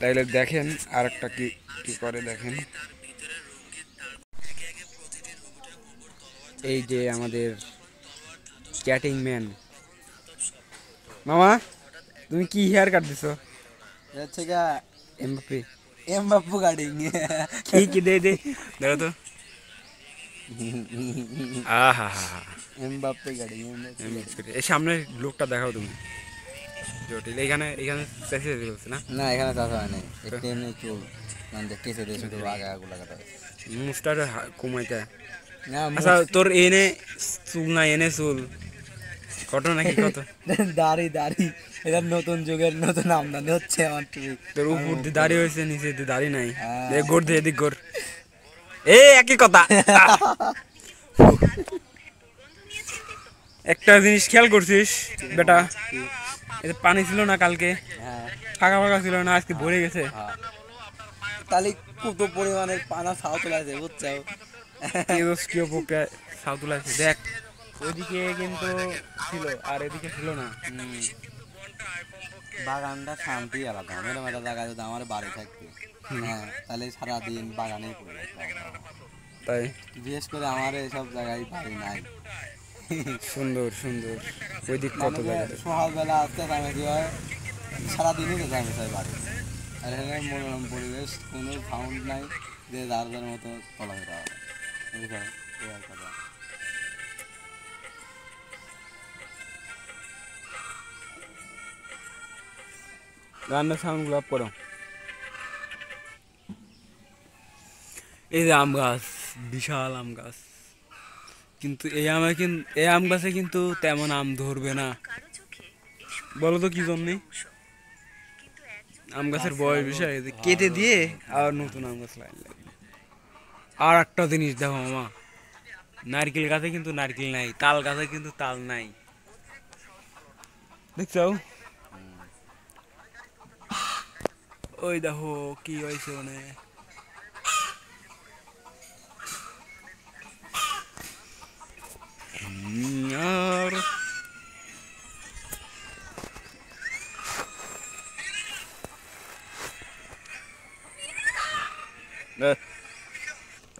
তাইলে দেখেন আর একটা কি কি করে দেখেন। এই যে আমাদের চ্যাটিং ম্যান মামা, তুমি কি হেয়ার কাট দিছো? হচ্ছে গা এমবাপ্পে এমবাপ্পে কাটিং। কি কি দে দে দেখো তো। আহা হা হা, এমবাপ্পে কাটিং, এমবাপ্পে কাটিং। এই সামনের লোকটা দেখাও তুমি। জটিল এখানে এখানে চেঁচিয়ে বলছে না না এখানে চাষা হয় নাই, তো একটু এমনি চুল মানে কেসে দিয়ে শুধু আগা আগুলা কাটা হয়েছে। মুস্টার কমাইতে। না আচ্ছা তোর এনে চুল না এনে চুল, ঘটনা কি কত? দাড়ি দাড়ি, এটা নতুন যুগের নতুন আমদানি হচ্ছে আমার টুপি। তোর আমি উপর দিয়ে মুক্ত দাড়ি করবো। হয়েছে, নিচে দিয়ে দাড়ি নাই। হ্যাঁ। গোর দে এদিক গোর, এ একই কথা। একটা জিনিস খেয়াল করছিস বেটা, এতে পানি ছিল না কালকে, হ্যাঁ ফাঁকা ফাঁকা ছিল না, আজকে ভরে গেছে। হ্যাঁ, তাহলে কত পরিমাণের পানা ছাও চলে আসে বুঝছো। তেজস্ক্রিয় প্রক্রিয়া সাউথ আছে দেখ, ওইদিকে কিন্তু ছিল আর এদিকে ছিল না। বাগানটা শান্তি আলাদা, এরকম একটা জায়গায় যদি আমার বাড়ি থাকতো, হ্যাঁ তাহলে সারাদিন বাগানেই পড়ে থাকতাম। তাই বিশেষ করে আমার এইসব জায়গায় বাড়ি নাই। সুন্দর সুন্দর, ওইদিক কত মানে যে জায়গাতে। সকালবেলা আসতে চামেছি হয়, সারাদিনই তো চামেছি হয় বাড়ি। আর এখানে মনোরম পরিবেশ, কোনো সাউন্ড নাই, যে যার যার মতো চলাফেরা হবে, বুঝছো, এই আর কথা। রান্নার সাউন্ডগুলো অফ করো। এই যে আম গাছ, বিশাল আম গাছ, কিন্তু এই আম গাছে কিন্তু তেমন আম ধরবে না। বলো তো কি জন্যে? আম গাছের গাছ বয়স লাগো, বিষয় কেটে ভালো দিয়ে নতুন আর করে। নতুন আম গাছ লাগবে। আর একটা জিনিস দেখো মামা, নারকেল গাছে কিন্তু নারকেল নাই, তাল গাছে কিন্তু তাল নাই, দেখছো? ওই দেখো কি হয়েছে মানে।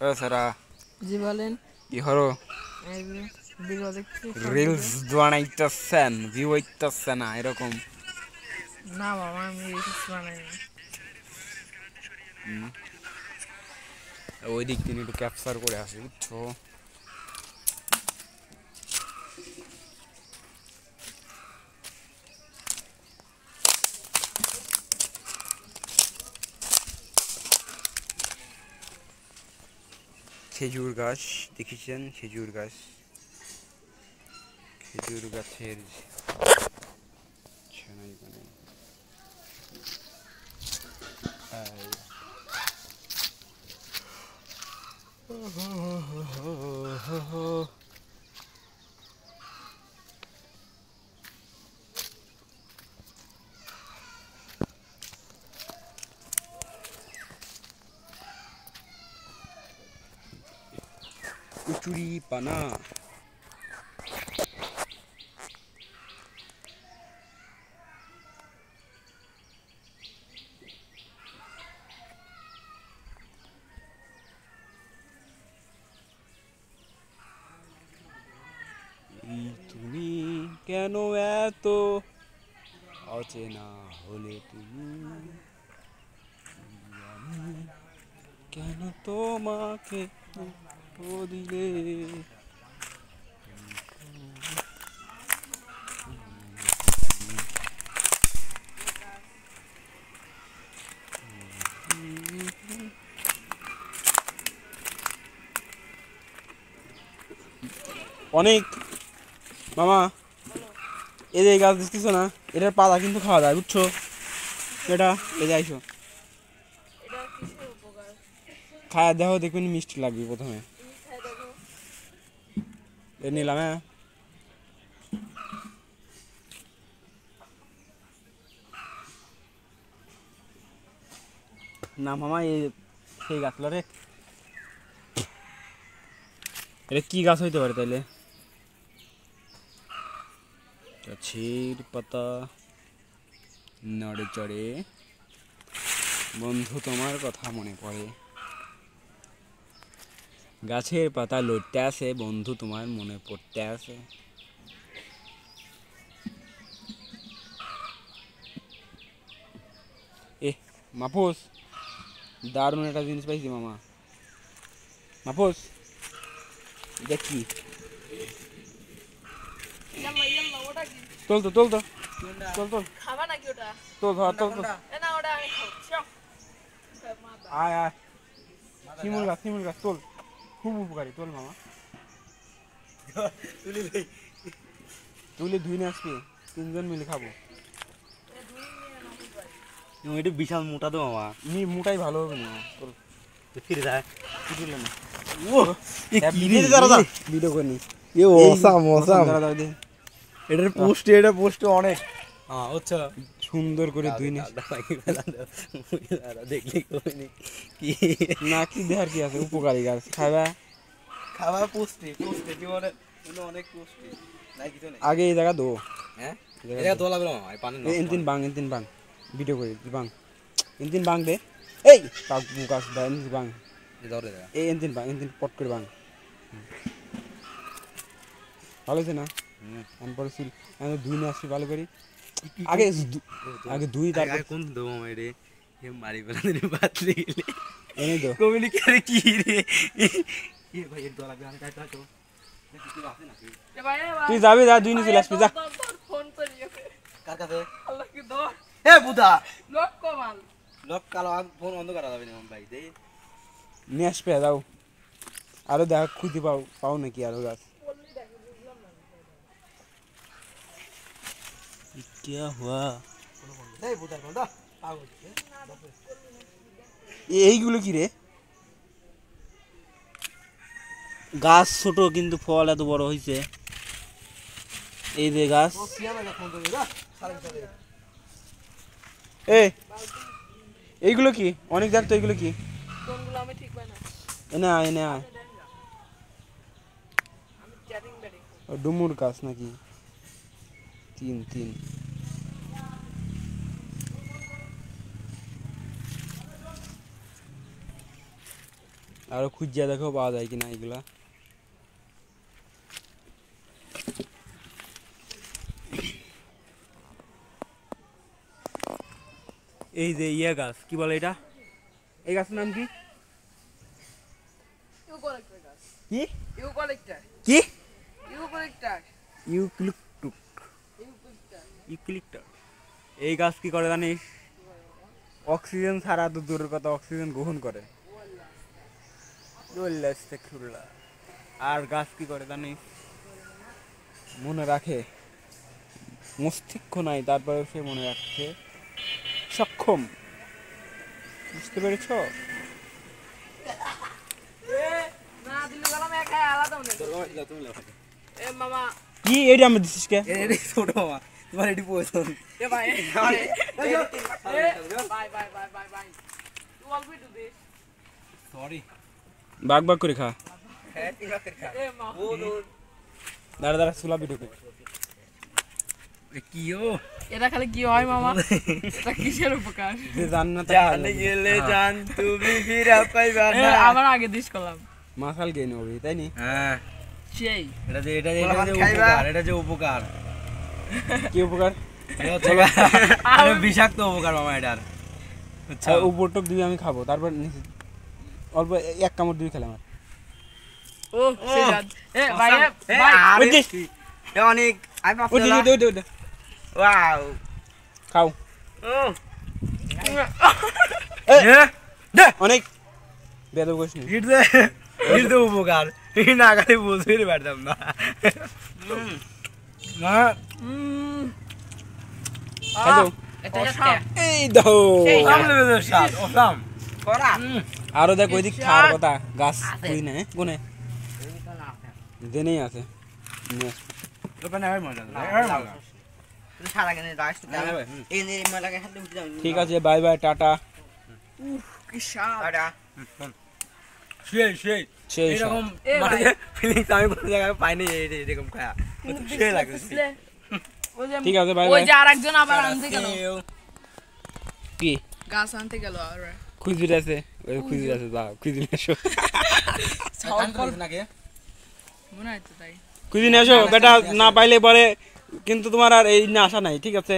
আর সারা জি বলেন। কি হলো? এই যে ভিডিও দেখছি শর্ট রিলস ভিডিও। বানাইতেছেন, ভিউ হইতেছে না এরকম? না বাবা আমি রিলস বানাই না। ওই দিক থেকে একটু ক্যাপচার করে আসি বুঝছো। খেজুর গাছ দেখেছেন? খেজুর গাছ, খেজুর গাছের ছানাই বানাই। কুচুরি পানা। তুমি কেন এত অচেনা হলে, তুমি কেন তোমাকে দুঃখ দিলে? অনেক মামা, এই যে গাছ দেখতেছো না, এটার পাতা কিন্তু খাওয়া যায় বুঝছো। এটা এই যে আইসো, এটা কিসের উপকার? খায়া দেখো, দেখবেন মিষ্টি লাগবে প্রথমে। খাই দেখো। এ নিলাম হ্যাঁ। না মামা, এই সেই গাছগুলো রে, এটা কি গাছ হইতে পারে তাইলে? গাছের পাতা, নড়ে চড়ে বন্ধু তোমার কথা মনে পড়ে, গাছের পাতা লড়তে আছে বন্ধু তোমার মনে পড়তে আছে। এ মাপুস, দারুণ একটা জিনিস পাইছি মামা। মাপুস দেখি, ইয়াল্লা ইয়াল্লা ওটা কি? তোল তো তোল তো তোল তোল খাবা নাকি ওটা? তোল ধর তোল তোল। এ না ওটা আমি খাবো। চল। মাথা। আয় আয়, শিমুল গাছ তোল, খুব উপকারী, তোল মামা। তুলে ধুই নিয়ে আসবি, তিনজন মিলে খাবো। এটা বিশাল মোটা তো মামা, মোটাই ভালো হবে না, তোল ফিরে যায়। তুলে না। ও ভিডিও করে নি। এ অসাম অসাম, দাঁড়া দাঁড়া দে। এটা পোস্টে অনেক আচ্ছা সুন্দর করে ধুই নিয়ে দেখলি কি না, কি দেখার কি আছে, উপকারী গাছ খাবা। খাবার পোস্টে পোস্টে জীবনে অনেক পোস্টে নাই কিছু নেই। আগে এই জায়গা দো, হ্যাঁ এটা তো লাগলো মামা, পানি এনতিন বাং ভিডিও করে বাং, এনতিন বাং দে। এই কাক গাছ দা, এনতিন বাং, ধরে দেয়। এই এনতিন পট করে বাং। ভালো আছে না? আমি পরে চুল আমি ধুই নিয়ে আসছি ভালো করে। আগে ধুই তারপর কোন দো মামা রে, এ মারি বেলা দিনে বাতলে গেলে এনে দো। কমিউনিকেটর কি রে, এ ভাই এর দলা গান কাটা তো কিছু আছে নাকি? এ ভাই এ ভাই। তুই যাবি, যা ধুই নিয়ে চলে আসবি, যা। ফোন করি ওকে। কার কাছে? আল্লাহ কি দর। এ বুদা লোক কমাল। লক কালো ফোন বন্ধ করা যাবে না ভাই দে। নিয়ে আসবে, যাও। আরো দেখ খুঁজে পাও নাকি আরো গাছ। क्या हुआ? এই বুদার কোন দা পাগল। এইগুলো কি রে? গাছ ছোট কিন্তু ফল এত বড় হইছে। এই যে গাছ এই এইগুলো কি? অনেক দেখ তো, এইগুলো কি? কোনগুলো আমি ঠিক পাই না। এনে আয় এনে আয়। আমি চ্যাটিং ব্যাটিং। ডুমুর গাছ নাকি? তিন আরো খুঁজিয়া দেখো পাওয়া যায় কিনা এগুলা। এই যে ইয়ে গাছ, কি বলে এটা? এই গাছের নাম কি? ইউক্যালিপটাস গাছ। কি ইউক্যালিপটাস। কি? ইউক্যালিপটাস। ইউক্যালিপটাস। এই গাছ কি করে জানিস? অক্সিজেন ছাড়া তো দূরের কথা, অক্সিজেন গ্রহণ করে। আর গাছ কি করে জানিস? মনে রাখে। মস্তিষ্ক নাই, তারপরে সে মনে রাখতে সক্ষম। বুঝতে পেরেছ? না দিলু গেলাম একা আলাদা মনে। এ মামা কি এটা আমি দিছিস কে? এডি ছোট মামা, তোমার এডি পয়সন। এ ভাই বাই তুই অল্প একটু দে। সরি বাগ করে খা। এ মা ও দাঁড়া সুলা ভিডিও কি ও এটা খালি কি হয় মামা? এটা কিসের উপকার? যে জান্নাত জান গেলে জান তুমি ফিরা পাইবা এ না। আবার আগে দিস করলাম। মাসাল গেন হবে তাই নি? হ্যাঁ সেই এটা যে উপকার, এটা যে উপকার। কি উপকার? এটা হচ্ছে বিষাক্ত উপকার মামা এটার। আচ্ছা উপরটক দিয়ে আমি খাবো, তারপর অল্প এক কামড় দিয়ে খেলাম। ও সেরাজ এ ভাই আরে এ অনেক আই পাপলা। ওয়াও খাও ও অনেক বেদব কইছ নি। হিট দে উপকার, এই না খালি বুঝতে পারতাম না। না খাই দাও। এটা একটা এই দাও। সামনে বেজে শাল ওসাম করা। আরো দেখ ওইদিক খাওয়ার কথা, গাছ তুই না কোনে দেনেই আছে। নিয়ে আস। ওখানে হয় মজা তুই সারা কেন রাইস তো এই নে মালাকে হাতে উঠে যাও। ঠিক আছে, বাই বাই, টাটা। কি স্বাদ। টাটা। সেই সেই এরকম এ মানে ভাই। ফিলিংস আমি কোনো জায়গায় পাইনি এরকম খায়া। সেই লাগে ওই যে ঠিক আছে, বাই ওই বাই। যে আরেকজন আবার আনতে গেল। কেউ কি গাছ আনতে গেল আর খুঁজির আছে ওই খুঁজির আছে যা খুঁজি নিয়ে এসো নাকি মনে হয় তো তাই খুঁজি নিয়ে এসো বেটা না পাইলে পরে কিন্তু তোমার আর এই না আশা নাই ঠিক আছে